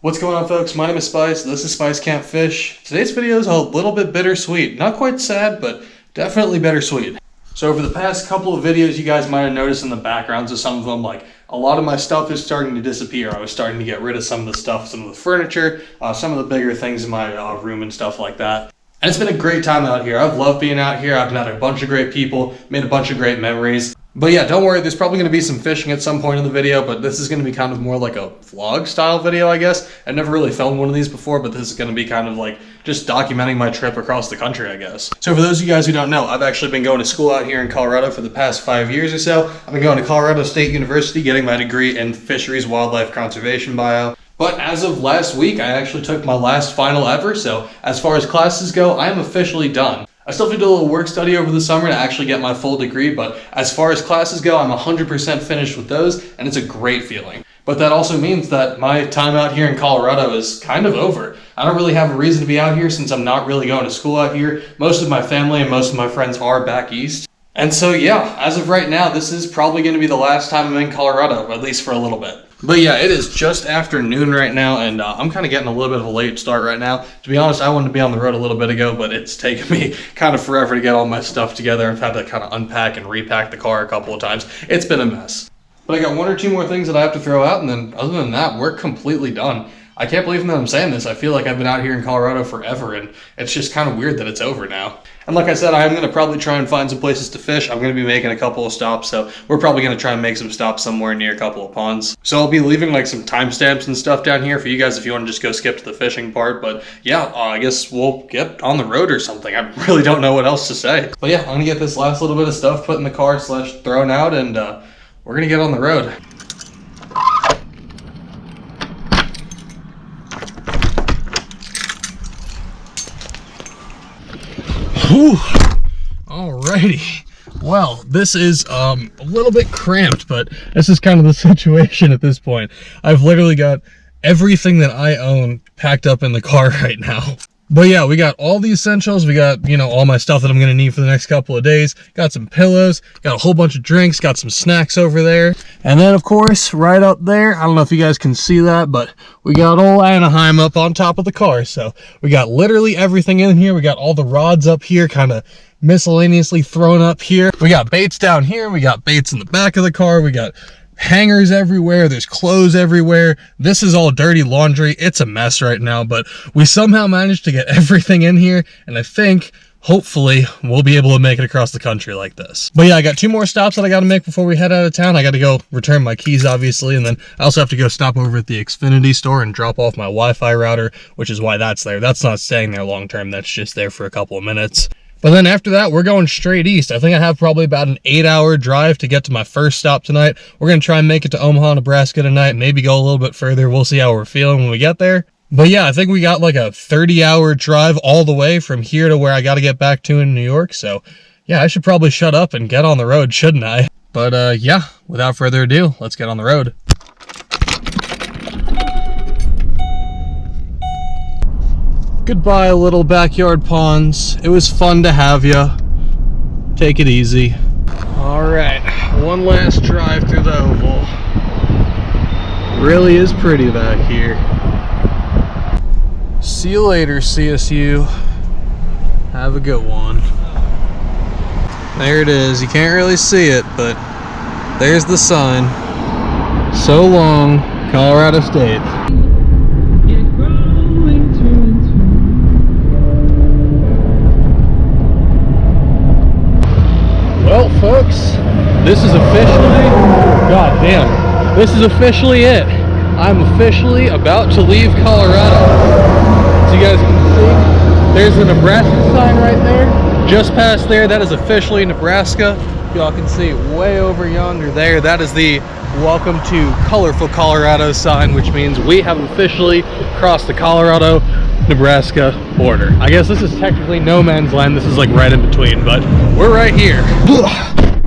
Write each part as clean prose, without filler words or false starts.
What's going on, folks? My name is Spice. This is Spice Can't Fish. Today's video is a little bit bittersweet. Not quite sad, but definitely bittersweet. So over the past couple of videos, you guys might have noticed in the backgrounds of some of them, like a lot of my stuff is starting to disappear. I was starting to get rid of some of the stuff, some of the furniture, some of the bigger things in my room and stuff like that. And it's been a great time out here. I've loved being out here. I've met a bunch of great people, made a bunch of great memories. But yeah, don't worry, there's probably going to be some fishing at some point in the video, but this is going to be kind of more like a vlog style video, I guess. I've never really filmed one of these before, but this is going to be kind of like just documenting my trip across the country, I guess. So for those of you guys who don't know, I've actually been going to school out here in Colorado for the past 5 years or so. I've been going to Colorado State University, getting my degree in Fisheries Wildlife Conservation Bio. But as of last week, I actually took my last final ever, so as far as classes go, I am officially done. I still have to do a little work study over the summer to actually get my full degree, but as far as classes go, I'm 100% finished with those, and it's a great feeling. But that also means that my time out here in Colorado is kind of over. I don't really have a reason to be out here since I'm not really going to school out here. Most of my family and most of my friends are back east. And so yeah, as of right now, this is probably going to be the last time I'm in Colorado, at least for a little bit. But yeah, it is just after noon right now, and I'm kind of getting a little bit of a late start right now. To be honest, I wanted to be on the road a little bit ago, but it's taken me kind of forever to get all my stuff together. I've had to kind of unpack and repack the car a couple of times. It's been a mess. But I got one or two more things that I have to throw out, and then other than that, we're completely done. I can't believe that I'm saying this. I feel like I've been out here in Colorado forever, and it's just kind of weird that it's over now. And like I said, I am going to probably try and find some places to fish. I'm going to be making a couple of stops, so we're probably going to try and make some stops somewhere near a couple of ponds. So I'll be leaving like some timestamps and stuff down here for you guys if you want to just go skip to the fishing part. But yeah, I guess we'll get on the road or something. I really don't know what else to say. But yeah, I'm going to get this last little bit of stuff put in the car / thrown out, and we're going to get on the road. Whew. Alrighty. Well, this is a little bit cramped, but this is kind of the situation at this point. I've literally got everything that I own packed up in the car right now. But yeah, we got all the essentials. We got, you know, all my stuff that I'm going to need for the next couple of days. Got some pillows, got a whole bunch of drinks, got some snacks over there. And then, of course, right up there, I don't know if you guys can see that, but we got old Anaheim up on top of the car. So we got literally everything in here. We got all the rods up here, kind of miscellaneously thrown up here. We got baits down here. We got baits in the back of the car. We got hangers everywhere. There's clothes everywhere. This is all dirty laundry. It's a mess right now, but we somehow managed to get everything in here, and I think hopefully we'll be able to make it across the country like this. But yeah, I got 2 more stops that I got to make before we head out of town. I got to go return my keys, obviously, and then I also have to go stop over at the Xfinity store and drop off my Wi-Fi router, which is why that's there. That's not staying there long term. That's just there for a couple of minutes. But then after that, we're going straight east. I think I have probably about an 8-hour drive to get to my first stop tonight. We're going to try and make it to Omaha, Nebraska tonight, maybe go a little bit further. We'll see how we're feeling when we get there. But yeah, I think we got like a 30-hour drive all the way from here to where I got to get back to in New York. So yeah, I should probably shut up and get on the road, shouldn't I? But yeah, without further ado, let's get on the road. Goodbye, little backyard ponds. It was fun to have ya. Take it easy. All right, one last drive through the oval. Really is pretty back here. See you later, CSU. Have a good one. There it is. You can't really see it, but there's the sign. So long, Colorado State. Well, folks, this is officially, this is officially it. I'm officially about to leave Colorado. As you guys can see, there's a Nebraska sign right there. Just past there, that is officially Nebraska. Y'all can see way over yonder there. That is the Welcome to Colorful Colorado sign, which means we have officially crossed the Colorado-Nebraska border. I guess this is technically no man's land. This is like right in between, but we're right here.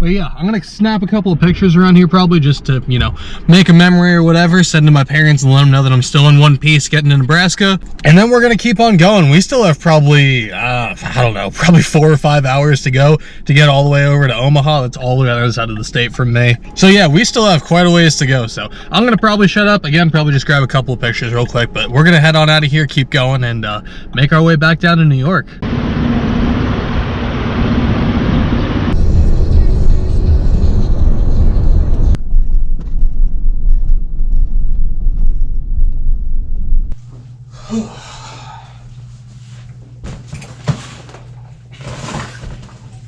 But yeah, I'm gonna snap a couple of pictures around here probably just to, you know, make a memory or whatever, send to my parents and let them know that I'm still in one piece getting to Nebraska. And then we're gonna keep on going. We still have probably, I don't know, probably 4 or 5 hours to go to get all the way over to Omaha. That's all the way on the other side of the state from me. So yeah, we still have quite a ways to go. So I'm gonna probably shut up again, probably just grab a couple of pictures real quick, but we're gonna head on out of here, keep going, and make our way back down to New York.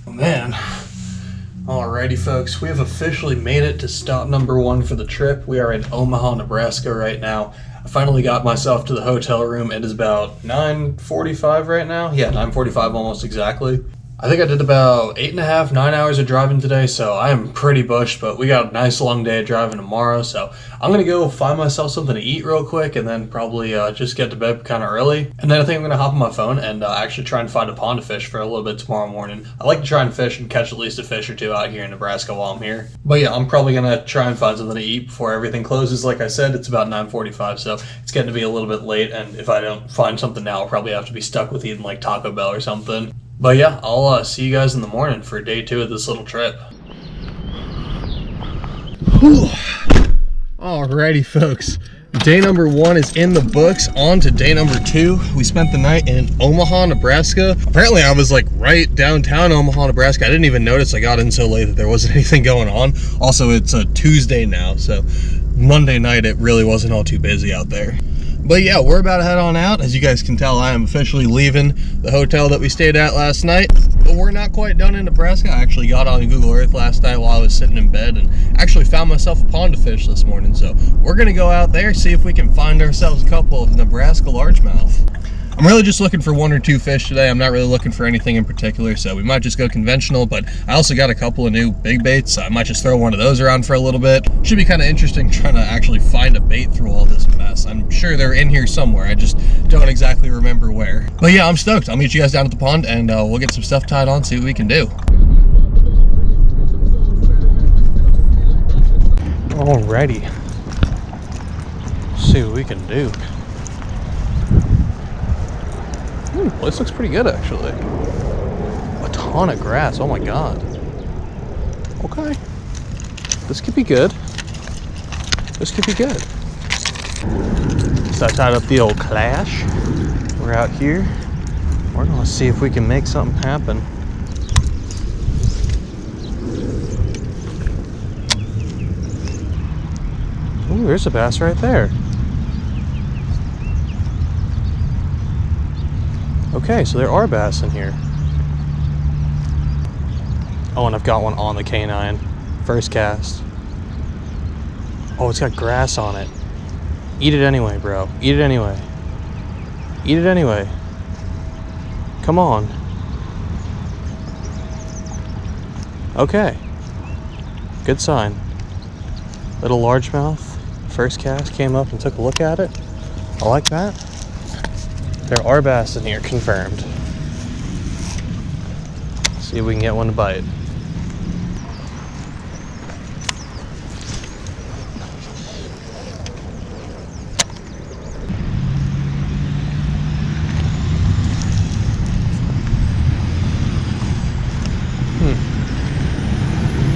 Man, alrighty folks, we have officially made it to stop number 1 for the trip. We are in Omaha, Nebraska right now. I finally got myself to the hotel room. It is about 9:45 right now. Yeah, 9:45 almost exactly. I think I did about 8.5, 9 hours of driving today, so I am pretty bushed, but we got a nice long day of driving tomorrow, so I'm gonna go find myself something to eat real quick and then probably just get to bed kind of early. And then I think I'm gonna hop on my phone and actually try and find a pond to fish for a little bit tomorrow morning. I like to try and fish and catch at least a fish or two out here in Nebraska while I'm here. But yeah, I'm probably gonna try and find something to eat before everything closes. Like I said, it's about 9:45, so it's getting to be a little bit late, and if I don't find something now, I'll probably have to be stuck with eating like Taco Bell or something. But yeah, I'll see you guys in the morning for day 2 of this little trip. Whew. Alrighty folks, day number 1 is in the books. On to day number 2. We spent the night in Omaha, Nebraska. Apparently I was like right downtown Omaha, Nebraska. I didn't even notice I got in so late that there wasn't anything going on. Also, it's a Tuesday now, so Monday night it really wasn't all too busy out there. But yeah, we're about to head on out. As you guys can tell, I am officially leaving the hotel that we stayed at last night. But we're not quite done in Nebraska. I actually got on Google Earth last night while I was sitting in bed and actually found myself a pond to fish this morning. So we're gonna go out there, see if we can find ourselves a couple of Nebraska largemouth. I'm really just looking for 1 or 2 fish today. I'm not really looking for anything in particular, so we might just go conventional, but I also got a couple of new big baits, so I might just throw one of those around for a little bit. Should be kind of interesting trying to actually find a bait through all this mess. I'm sure they're in here somewhere. I just don't exactly remember where. But yeah, I'm stoked. I'll meet you guys down at the pond, and we'll get some stuff tied on, see what we can do. Alrighty. See what we can do. Well, this looks pretty good actually. A ton of grass, oh my god. Okay. This could be good. This could be good. So I tied up the old clash. We're out here. We're gonna see if we can make something happen. Ooh, there's a bass right there. Okay, so there are bass in here. Oh, and I've got one on the canine. First cast. Oh, it's got grass on it. Eat it anyway, bro. Eat it anyway. Eat it anyway. Come on. Okay. Good sign. Little largemouth. First cast, came up and took a look at it. I like that. There are bass in here, confirmed. See if we can get one to bite.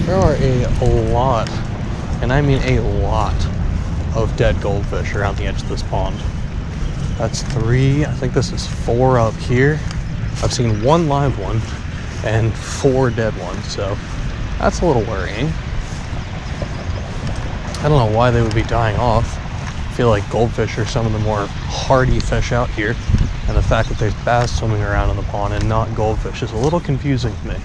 There are a lot, and I mean a lot, of dead goldfish around the edge of this pond. That's 3, I think this is 4 up here. I've seen 1 live one and 4 dead ones, so that's a little worrying. I don't know why they would be dying off. I feel like goldfish are some of the more hardy fish out here, and the fact that there's bass swimming around in the pond and not goldfish is a little confusing to me.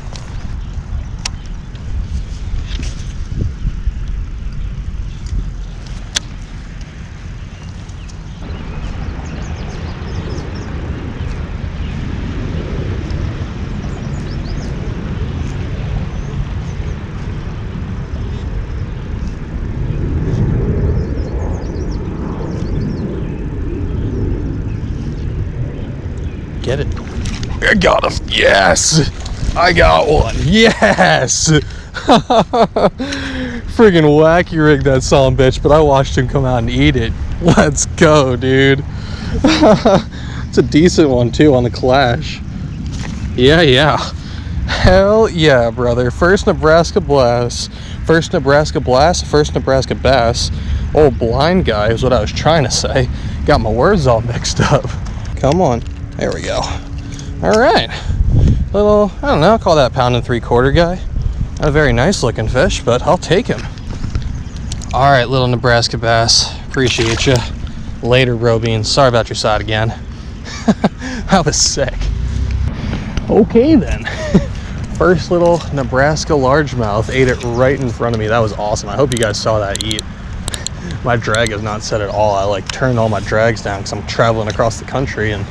Get it. I got him. Yes. I got one. Yes. Friggin' wacky rig that son of a bitch, but I watched him come out and eat it. Let's go, dude. It's a decent one too on the Clash. Yeah. Hell yeah, brother. First Nebraska Blast, first Nebraska Bass. Old blind guy is what I was trying to say. Got my words all mixed up. Come on. There we go. All right. Little, I don't know, I'll call that 1 3/4 guy. Not a very nice looking fish, but I'll take him. All right, little Nebraska bass. Appreciate you. Later, bro beans. Sorry about your side again. That was sick. Okay then. First little Nebraska largemouth ate it right in front of me. That was awesome. I hope you guys saw that eat. My drag is not set at all. I like turned all my drags down because I'm traveling across the country and,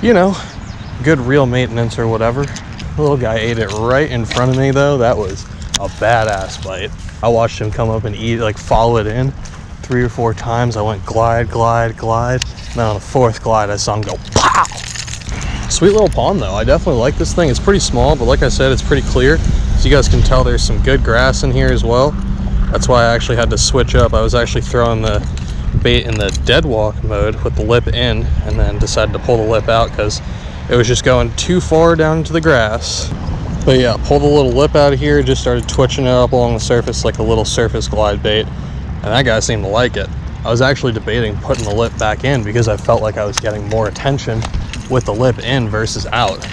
you know, good reel maintenance or whatever. The little guy ate it right in front of me though. That was a badass bite. I watched him come up and eat, like follow it in 3 or 4 times. I went glide. And then on the 4th glide, I saw him go pow. Sweet little pond though. I definitely like this thing. It's pretty small, but like I said, it's pretty clear. So you guys can tell there's some good grass in here as well. That's why I actually had to switch up. I was actually throwing the bait in the dead walk mode with the lip in, and then decided to pull the lip out because it was just going too far down into the grass. But yeah, pulled the little lip out of here, just started twitching it up along the surface like a little surface glide bait, and that guy seemed to like it. I was actually debating putting the lip back in because I felt like I was getting more attention with the lip in versus out.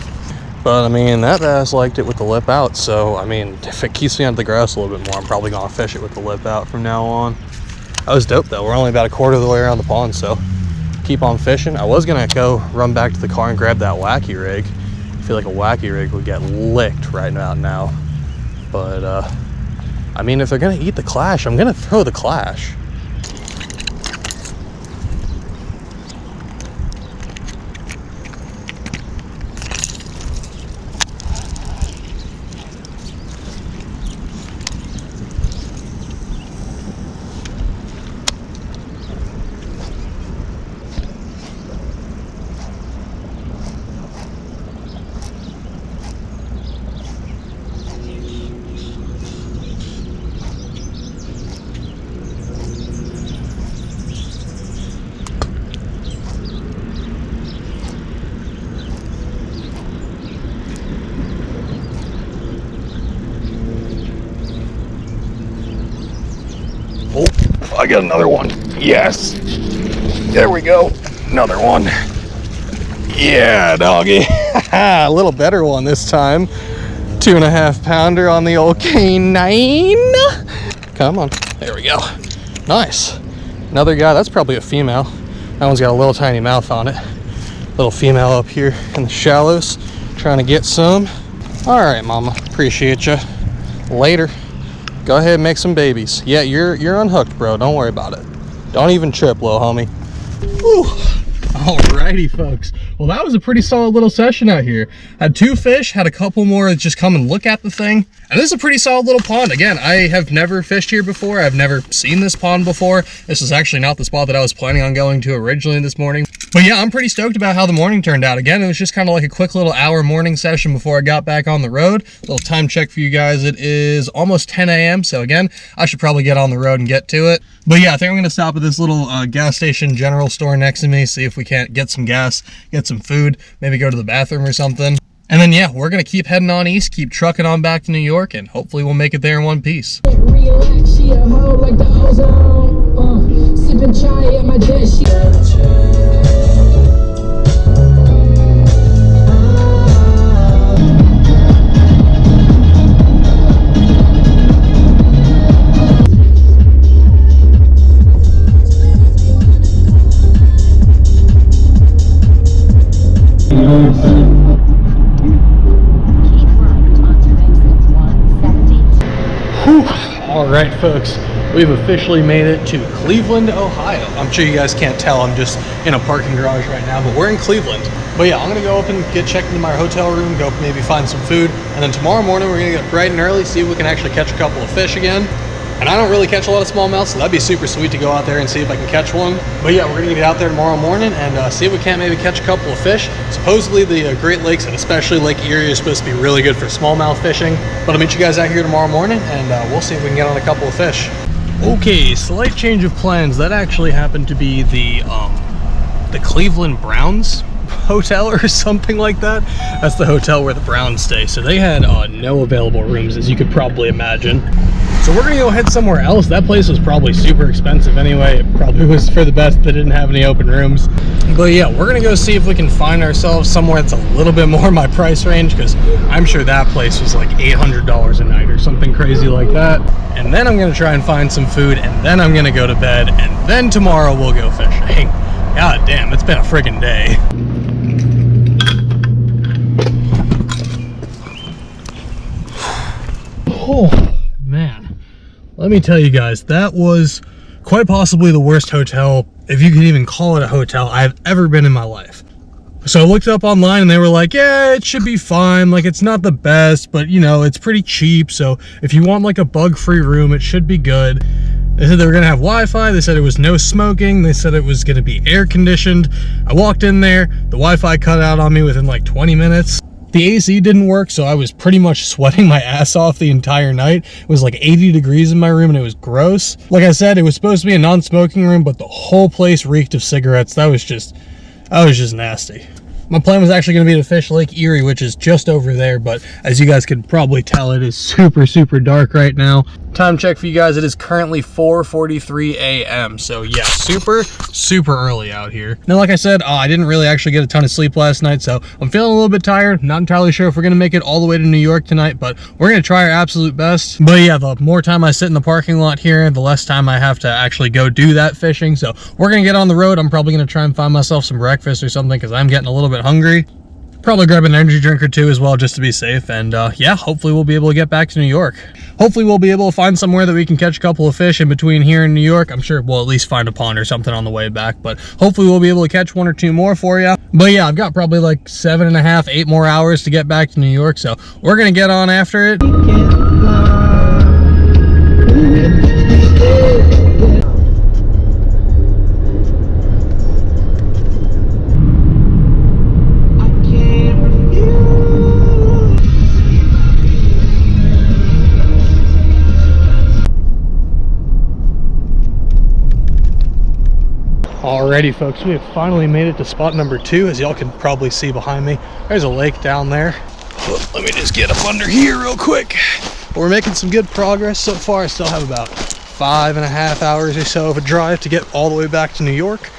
But I mean, that bass liked it with the lip out, so I mean, if it keeps me out of the grass a little bit more, I'm probably gonna fish it with the lip out from now on. That was dope though. We're only about 1/4 of the way around the pond, so keep on fishing. I was gonna go run back to the car and grab that wacky rig. I feel like a wacky rig would get licked right about now. But I mean, if they're gonna eat the Clash, I'm gonna throw the Clash. Oh, I got another one. Yes. There we go. Another one. Yeah, doggy. A little better one this time. 2.5 pounder on the old K9. Come on. There we go. Nice. Another guy. That's probably a female. That one's got a little tiny mouth on it. Little female up here in the shallows. Trying to get some. All right, mama. Appreciate you. Later. Go ahead and make some babies. Yeah, you're unhooked, bro. Don't worry about it. Don't even trip, little homie. Whew. Alrighty, folks. Well, that was a pretty solid little session out here. Had 2 fish, had a couple more just come and look at the thing. And this is a pretty solid little pond. Again, I have never fished here before. I've never seen this pond before. This is actually not the spot that I was planning on going to originally this morning. But yeah, I'm pretty stoked about how the morning turned out. Again, it was just kind of like a quick little hour morning session before I got back on the road. Little time check for you guys. It is almost 10 a.m. So again, I should probably get on the road and get to it. But yeah, I think I'm going to stop at this little gas station general store next to me, see if we can't get some gas, get some food, maybe go to the bathroom or something. And then yeah, we're going to keep heading on east, keep trucking on back to New York, and hopefully we'll make it there in one piece. Relax, she a hoe like the ozone. Sipping chai at my desk. Alright folks, we've officially made it to Cleveland, Ohio. I'm sure you guys can't tell, I'm just in a parking garage right now, but we're in Cleveland. But yeah, I'm gonna go up and get checked into my hotel room, go maybe find some food, and then tomorrow morning we're gonna get bright and early, see if we can actually catch a couple of fish again. And I don't really catch a lot of smallmouth, so that'd be super sweet to go out there and see if I can catch one. But yeah, we're gonna get out there tomorrow morning and see if we can't maybe catch a couple of fish. Supposedly the Great Lakes and especially Lake Erie is supposed to be really good for smallmouth fishing. But I'll meet you guys out here tomorrow morning and we'll see if we can get on a couple of fish. Okay, slight change of plans. That actually happened to be the Cleveland Browns hotel or something like that. That's the hotel where the Browns stay. So they had no available rooms, as you could probably imagine. So we're gonna go head somewhere else. That place was probably super expensive anyway. It probably was for the best they didn't have any open rooms. But yeah, we're gonna go see if we can find ourselves somewhere that's a little bit more my price range, because I'm sure that place was like $800 a night or something crazy like that. And then I'm gonna try and find some food, and then I'm gonna go to bed, and then tomorrow we'll go fishing. God damn, it's been a friggin' day. Oh man, let me tell you guys, that was quite possibly the worst hotel, if you can even call it a hotel, I've ever been in my life. So I looked it up online and they were like, yeah, it should be fine, like it's not the best, but you know, it's pretty cheap, so if you want like a bug-free room, it should be good. They said they were gonna have Wi-Fi, they said it was no smoking, they said it was gonna be air conditioned. I walked in there, the Wi-Fi cut out on me within like 20 minutes. The AC didn't work, so I was pretty much sweating my ass off the entire night. It was like 80 degrees in my room and it was gross. Like I said, it was supposed to be a non-smoking room, but the whole place reeked of cigarettes. That was just nasty. My plan was actually going to be to fish Lake Erie, which is just over there, but as you guys can probably tell, it is super, super dark right now. Time check for you guys, it is currently 4:43 a.m. So yeah, super, super early out here. Now, like I said, I didn't really actually get a ton of sleep last night, so I'm feeling a little bit tired. Not entirely sure if we're going to make it all the way to New York tonight, but we're going to try our absolute best. But yeah, the more time I sit in the parking lot here, the less time I have to actually go do that fishing. So we're going to get on the road. I'm probably going to try and find myself some breakfast or something because I'm getting a little bit hungry. Probably grab an energy drink or two as well, just to be safe. And yeah, hopefully we'll be able to get back to New York. Hopefully we'll be able to find somewhere that we can catch a couple of fish in between here and New York. I'm sure we'll at least find a pond or something on the way back, but hopefully we'll be able to catch one or two more for you. But yeah, I've got probably like 7.5, 8 more hours to get back to New York, so we're gonna get on after it. Alrighty folks, we have finally made it to spot number 2. As y'all can probably see behind me, there's a lake down there. Let me just get up under here real quick. But we're making some good progress so far. I still have about 5.5 hours or so of a drive to get all the way back to New York.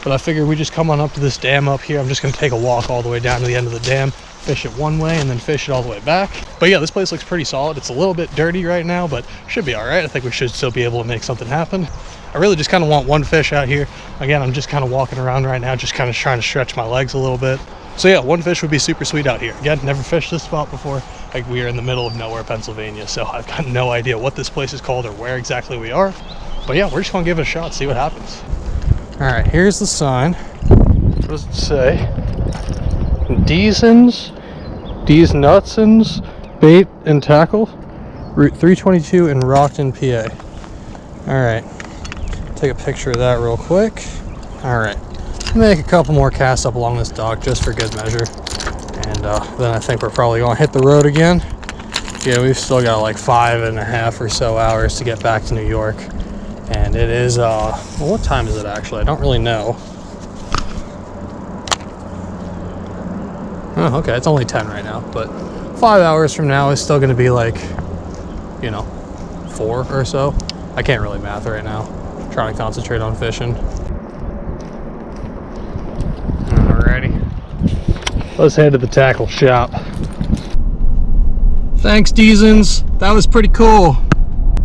But I figured we just come on up to this dam up here. I'm just gonna take a walk all the way down to the end of the dam, fish it one way and then fish it all the way back. But yeah, this place looks pretty solid. It's a little bit dirty right now, but should be all right. I think we should still be able to make something happen. I really just kind of want one fish out here. Again, I'm just kind of walking around right now, just kind of trying to stretch my legs a little bit. So yeah, one fish would be super sweet out here. Again, never fished this spot before. Like, we are in the middle of nowhere, Pennsylvania, so I've got no idea what this place is called or where exactly we are. But yeah, we're just gonna give it a shot, see what happens. All right, here's the sign. What does it say? Deason's Bait and Tackle, Route 322 in Rockton, PA. All right, take a picture of that real quick. All right, make a couple more casts up along this dock just for good measure. And then I think we're probably gonna hit the road again. Yeah, we've still got like 5.5 or so hours to get back to New York. And it is, well, what time is it actually? I don't really know. Oh, okay, it's only 10 right now, but 5 hours from now is still gonna be like, you know, 4 or so. I can't really math right now. I'm trying to concentrate on fishing. Alrighty. Let's head to the tackle shop. Thanks, Deason's. That was pretty cool.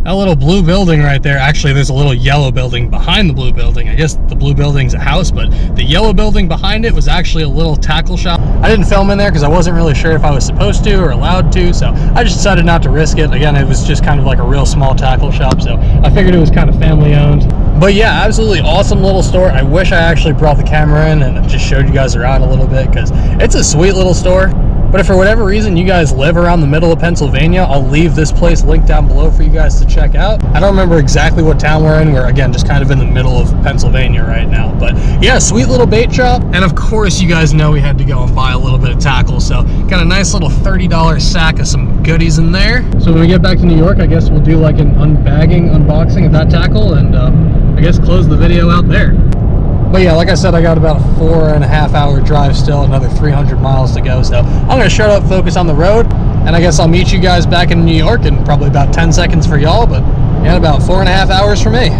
That little blue building right there, actually there's a little yellow building behind the blue building. I guess the blue building's a house, but the yellow building behind it was actually a little tackle shop. I didn't film in there because I wasn't really sure if I was supposed to or allowed to, so I just decided not to risk it. Again, it was just kind of like a real small tackle shop, so I figured it was kind of family owned. But yeah, absolutely awesome little store. I wish I actually brought the camera in and just showed you guys around a little bit, because it's a sweet little store. But if for whatever reason you guys live around the middle of Pennsylvania, I'll leave this place linked down below for you guys to check out. I don't remember exactly what town we're in. We're, again, just kind of in the middle of Pennsylvania right now. But yeah, sweet little bait shop. And of course, you guys know we had to go and buy a little bit of tackle. So got a nice little $30 sack of some goodies in there. So when we get back to New York, I guess we'll do like an unboxing of that tackle and I guess close the video out there. But yeah, like I said, I got about a 4.5 hour drive still, another 300 miles to go. So I'm going to shut up, focus on the road, and I guess I'll meet you guys back in New York in probably about 10 seconds for y'all, but yeah, about 4.5 hours for me.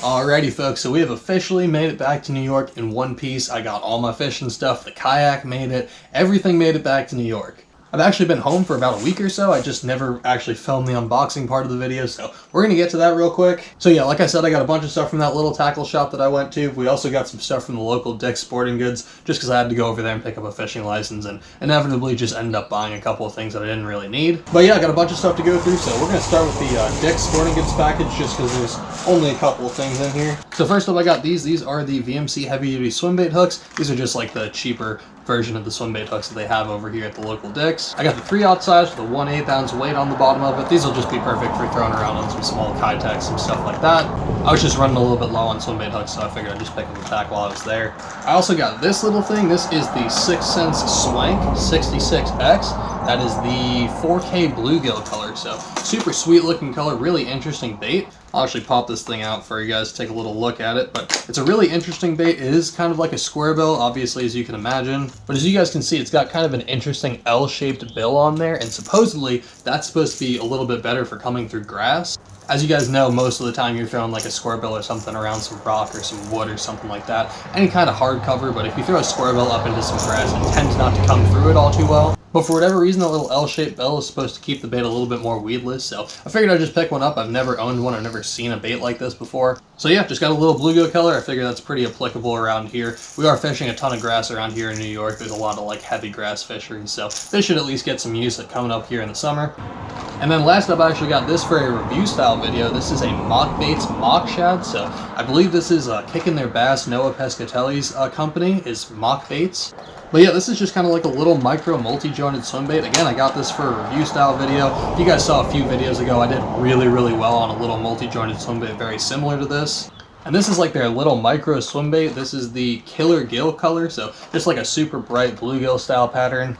Alrighty folks, so we have officially made it back to New York in one piece. I got all my fishing stuff, the kayak made it, everything made it back to New York. I've actually been home for about a week or so. I just never actually filmed the unboxing part of the video, so we're gonna get to that real quick. So yeah, like I said, I got a bunch of stuff from that little tackle shop that I went to. We also got some stuff from the local Dick's Sporting Goods, just because I had to go over there and pick up a fishing license and inevitably just ended up buying a couple of things that I didn't really need. But yeah, I got a bunch of stuff to go through, so we're gonna start with the Dick's Sporting Goods package, just because there's only a couple of things in here. So first up, I got these. These are the VMC heavy duty swim bait hooks. These are just like the cheaper version of the swim bait hooks that they have over here at the local Dick's. I got the 3/0 size with a 1/8 ounce weight on the bottom of it. These will just be perfect for throwing around on some small Kitech, some stuff like that. I was just running a little bit low on swim bait hooks, so I figured I'd just pick up a tack while I was there. I also got this little thing. This is the 6th Sense Swank 66X. That is the 4K bluegill color, so super sweet looking color, really interesting bait. I'll actually pop this thing out for you guys to take a little look at it, but it's a really interesting bait. It is kind of like a square bill, obviously, as you can imagine. But as you guys can see, it's got kind of an interesting L-shaped bill on there, and supposedly that's supposed to be a little bit better for coming through grass. As you guys know, most of the time you're throwing like a square bill or something around some rock or some wood or something like that, any kind of hard cover, but if you throw a square bill up into some grass, it tends not to come through it all too well. But for whatever reason, that little L-shaped bill is supposed to keep the bait a little bit more weedless, so I figured I'd just pick one up. I've never owned one, I've never seen a bait like this before. So yeah, just got a little bluegill color. I figure that's pretty applicable around here. We are fishing a ton of grass around here in New York. There's a lot of like heavy grass fisheries, so this should at least get some use coming up here in the summer. And then last up, I actually got this for a review style video. This is a Mock Baits Mock Shad, so I believe this is Kicking Their Bass, Noah Pescatelli's company, is Mock Baits. But yeah, this is just kind of like a little micro multi-jointed swim bait. Again, I got this for a review style video. If you guys saw a few videos ago, I did really, really well on a little multi-jointed swim bait very similar to this. And this is like their little micro swim bait. This is the Killer Gill color, so just like a super bright bluegill style pattern.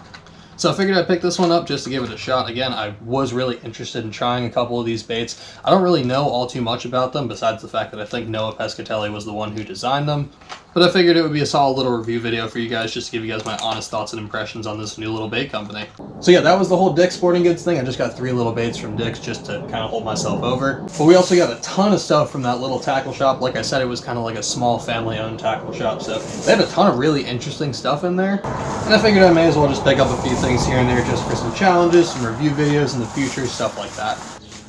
So I figured I'd pick this one up just to give it a shot. Again, I was really interested in trying a couple of these baits. I don't really know all too much about them, besides the fact that I think Noah Pescatelli was the one who designed them. But I figured it would be a solid little review video for you guys, just to give you guys my honest thoughts and impressions on this new little bait company. So yeah, that was the whole Dick's Sporting Goods thing. I just got 3 little baits from Dick's just to kind of hold myself over. But we also got a ton of stuff from that little tackle shop. Like I said, it was kind of like a small family-owned tackle shop, so they had a ton of really interesting stuff in there. And I figured I may as well just pick up a few things here and there just for some challenges, some review videos in the future, stuff like that.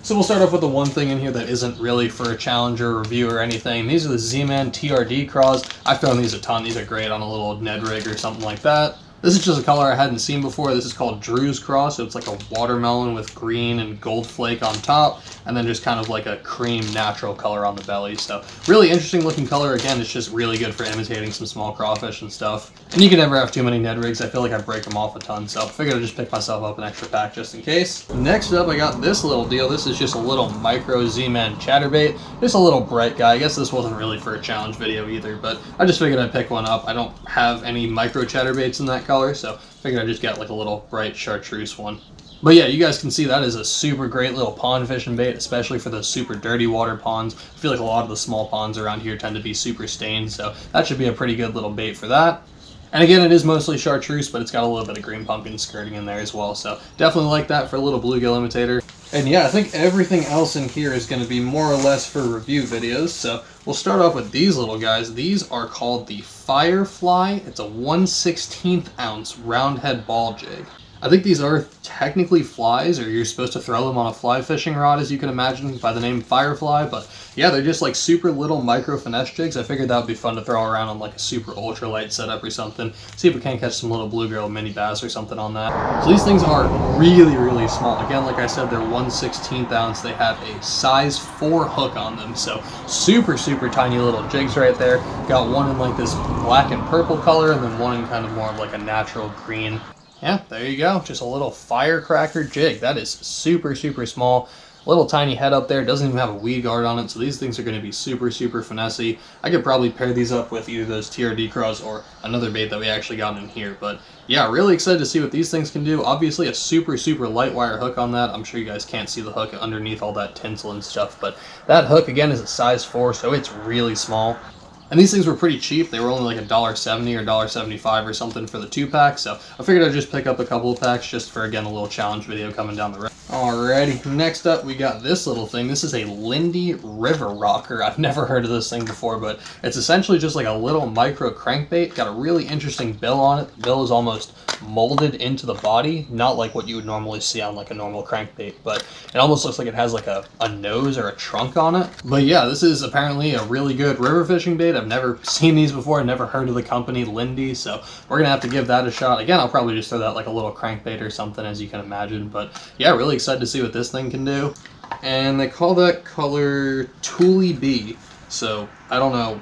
So we'll start off with the one thing in here that isn't really for a challenge or review or anything. These are the ZMan TRD Cross. I've thrown these a ton. These are great on a little Ned rig or something like that. This is just a color I hadn't seen before. This is called Drew's Cross. So it's like a watermelon with green and gold flake on top, and then just kind of like a cream natural color on the belly. So really interesting looking color. Again, it's just really good for imitating some small crawfish and stuff. And you can never have too many Ned rigs. I feel like I break them off a ton, so I figured I'd just pick myself up an extra pack just in case. Next up, I got this little deal. This is just a little micro ZMan ChatterBait. Just a little bright guy. I guess this wasn't really for a challenge video either, but I just figured I'd pick one up. I don't have any micro chatterbaits in that color, so figured I'd just get like a little bright chartreuse one. But yeah, you guys can see that is a super great little pond fishing bait, especially for those super dirty water ponds. I feel like a lot of the small ponds around here tend to be super stained, so that should be a pretty good little bait for that. And again, it is mostly chartreuse, but it's got a little bit of green pumpkin skirting in there as well, so definitely like that for a little bluegill imitator. And yeah, I think everything else in here is going to be more or less for review videos, so we'll start off with these little guys. These are called the Firefly. It's a 1/16 ounce round head ball jig. I think these are technically flies, or you're supposed to throw them on a fly fishing rod, as you can imagine, by the name Firefly. But yeah, they're just like super little micro finesse jigs. I figured that would be fun to throw around on like a super ultralight setup or something. See if we can't catch some little bluegill mini bass or something on that. So these things are really, really small. Again, like I said, they're 1/16 ounce. They have a size 4 hook on them. So super, super tiny little jigs right there. Got one in like this black and purple color, and then one in kind of more of like a natural green. Yeah, there you go. Just a little firecracker jig. That is super, super small. Little tiny head up there. Doesn't even have a weed guard on it. So these things are going to be super, super finessey. I could probably pair these up with either those TRD Cross or another bait that we actually got in here. But yeah, really excited to see what these things can do. Obviously a super, super light wire hook on that. I'm sure you guys can't see the hook underneath all that tinsel and stuff. But that hook, again, is a size 4, so it's really small. And these things were pretty cheap. They were only like $1.70 or $1.75 or something for the 2-pack. So I figured I'd just pick up a couple of packs just for, again, a little challenge video coming down the road. Alrighty, next up we got this little thing. This is a Lindy River Rocker. I've never heard of this thing before, but it's essentially just like a little micro crankbait. Got a really interesting bill on it. The bill is almost molded into the body, not like what you would normally see on like a normal crankbait, but it almost looks like it has like a nose or a trunk on it. But yeah, this is apparently a really good river fishing bait. I've never seen these before. I've never heard of the company Lindy, so we're gonna have to give that a shot. Again, I'll probably just throw that like a little crankbait or something, as you can imagine. But yeah, really excited to see what this thing can do. And they call that color Thule B, so I don't know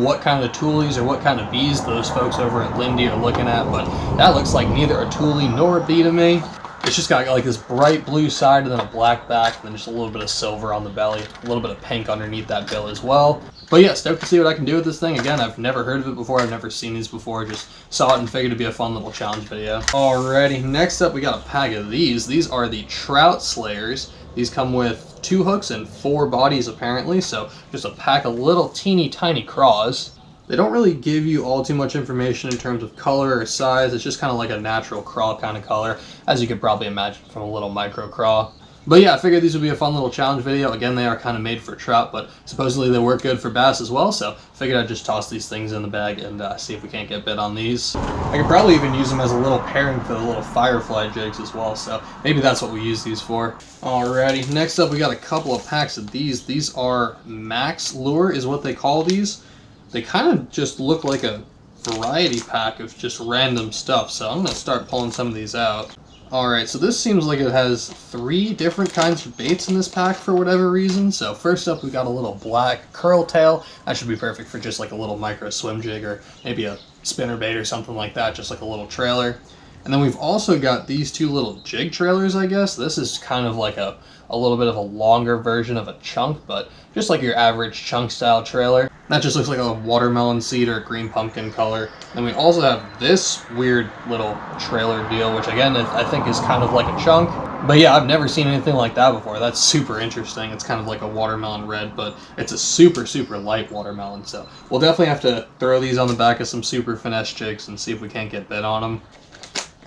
what kind of Thules or what kind of bees those folks over at Lindy are looking at, but that looks like neither a Thule nor a bee to me. It's just got like this bright blue side and then a black back, and then just a little bit of silver on the belly, a little bit of pink underneath that bill as well. But yeah, stoked to see what I can do with this thing. Again, I've never heard of it before. I've never seen these before. Just saw it and figured it'd be a fun little challenge video. Alrighty, next up we got a pack of these. These are the Trout Slayers. These come with 2 hooks and 4 bodies apparently, so just a pack of little teeny tiny craws. They don't really give you all too much information in terms of color or size. It's just kind of like a natural craw kind of color, as you could probably imagine from a little micro craw. But yeah, I figured these would be a fun little challenge video. Again, they are kind of made for trout, but supposedly they work good for bass as well, so figured I'd just toss these things in the bag and see if we can't get bit on these. I could probably even use them as a little pairing for the little Firefly Jigs as well, so maybe that's what we use these for. Alrighty, next up we got a couple of packs of these. These are Max Lure is what they call these. They kind of just look like a variety pack of just random stuff, so I'm going to start pulling some of these out. Alright, so this seems like it has 3 different kinds of baits in this pack for whatever reason. So first up we got a little black curl tail. That should be perfect for just like a little micro swim jig or maybe a spinner bait or something like that, just like a little trailer. And then we've also got these 2 little jig trailers, I guess. This is kind of like a little bit of a longer version of a chunk, but just like your average chunk style trailer. That just looks like a watermelon seed or green pumpkin color. Then we also have this weird little trailer deal, which again I think is kind of like a chunk. But yeah, I've never seen anything like that before. That's super interesting. It's kind of like a watermelon red, but it's a super, super light watermelon. So we'll definitely have to throw these on the back of some super finesse jigs and see if we can't get bit on them.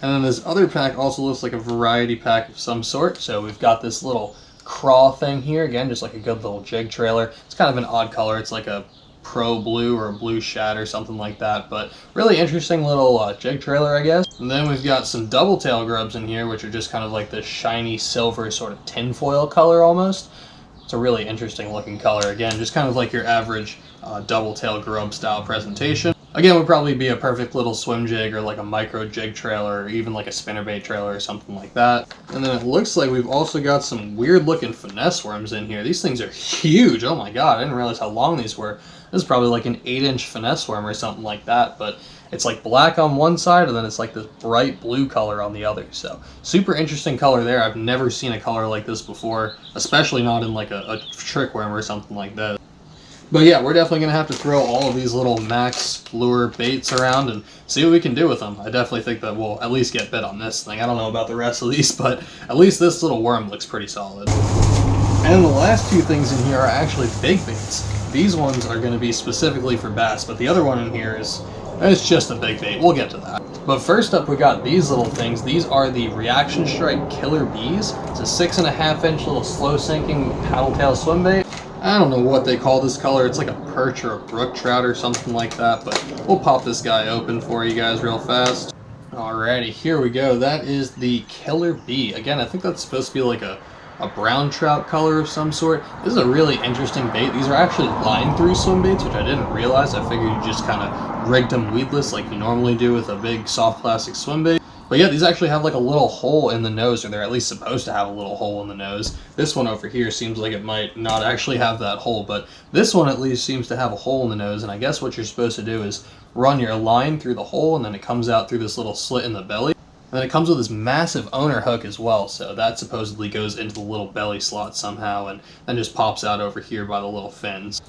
And then this other pack also looks like a variety pack of some sort. So we've got this little craw thing here. Again, just like a good little jig trailer. It's kind of an odd color. It's like a pro blue or a blue shad or something like that. But really interesting little jig trailer, I guess. And then we've got some double tail grubs in here, which are just kind of like this shiny silver sort of tinfoil color almost. It's a really interesting looking color. Again, just kind of like your average double tail grub style presentation. Again, would probably be a perfect little swim jig or like a micro jig trailer or even like a spinnerbait trailer or something like that. And then it looks like we've also got some weird looking finesse worms in here. These things are huge. Oh my god, I didn't realize how long these were. This is probably like an 8-inch finesse worm or something like that, but it's like black on one side and then it's like this bright blue color on the other. So super interesting color there. I've never seen a color like this before, especially not in like a trick worm or something like that. But yeah, we're definitely going to have to throw all of these little Max Lure baits around and see what we can do with them. I definitely think that we'll at least get bit on this thing. I don't know about the rest of these, but at least this little worm looks pretty solid. And then the last 2 things in here are actually big baits. These ones are going to be specifically for bass, but the other one in here is just a big bait. We'll get to that. But first up, we got these little things. These are the Reaction Strike Killer Bees. It's a 6.5-inch little slow sinking paddle tail swim bait. I don't know what they call this color. It's like a perch or a brook trout or something like that, but we'll pop this guy open for you guys real fast. Alrighty, here we go. That is the Killer B. Again, I think that's supposed to be like a brown trout color of some sort. This is a really interesting bait. These are actually line-through swim baits, which I didn't realize. I figured you just kind of rigged them weedless like you normally do with a big soft plastic swim bait. But yeah, these actually have like a little hole in the nose, or they're at least supposed to have a little hole in the nose. This one over here seems like it might not actually have that hole, but this one at least seems to have a hole in the nose, and I guess what you're supposed to do is run your line through the hole, and then it comes out through this little slit in the belly. And then it comes with this massive owner hook as well, so that supposedly goes into the little belly slot somehow, and then just pops out over here by the little fins.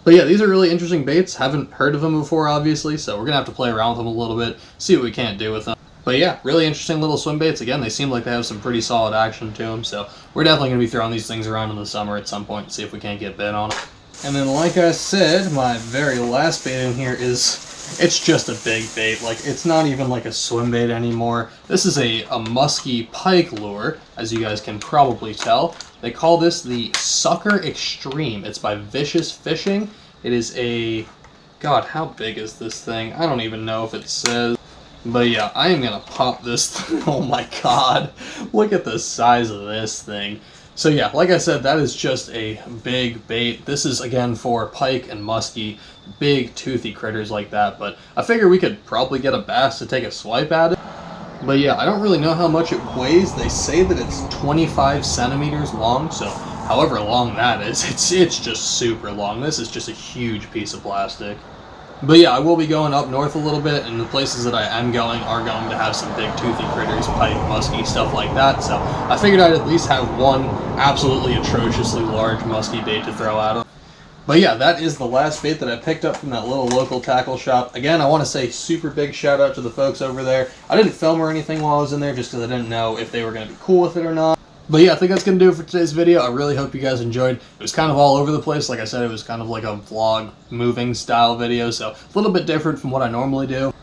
But yeah, these are really interesting baits. Haven't heard of them before, obviously, so we're going to have to play around with them a little bit, see what we can't do with them. But yeah, really interesting little swim baits. Again, they seem like they have some pretty solid action to them, so we're definitely going to be throwing these things around in the summer at some point and see if we can't get bit on them. And then, like I said, my very last bait in here is, it's just a big bait. Like, it's not even like a swim bait anymore. This is a musky pike lure, as you guys can probably tell. They call this the Sucker Extreme. It's by Vicious Fishing. It is a... God, how big is this thing? I don't even know if it says... But yeah, I am going to pop this thing. Oh my god. Look at the size of this thing. So yeah, like I said, that is just a big bait. This is, again, for pike and muskie, big toothy critters like that. But I figure we could probably get a bass to take a swipe at it. But yeah, I don't really know how much it weighs. They say that it's 25 centimeters long, so however long that is, it's just super long. This is just a huge piece of plastic. But yeah, I will be going up north a little bit, and the places that I am going are going to have some big toothy critters, pike, muskie, stuff like that. So I figured I'd at least have one absolutely atrociously large muskie bait to throw at them. But yeah, that is the last bait that I picked up from that little local tackle shop. Again, I want to say super big shout out to the folks over there. I didn't film or anything while I was in there just because I didn't know if they were going to be cool with it or not. But yeah, I think that's going to do it for today's video. I really hope you guys enjoyed. It was kind of all over the place. Like I said, it was kind of like a vlog moving style video, so a little bit different from what I normally do.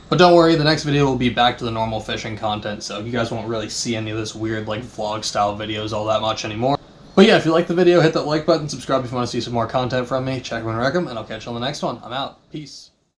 But don't worry, the next video will be back to the normal fishing content, so you guys won't really see any of this weird like vlog style videos all that much anymore. But yeah, if you liked the video, hit that like button, subscribe if you want to see some more content from me, check them and wreck them, and I'll catch you on the next one. I'm out. Peace.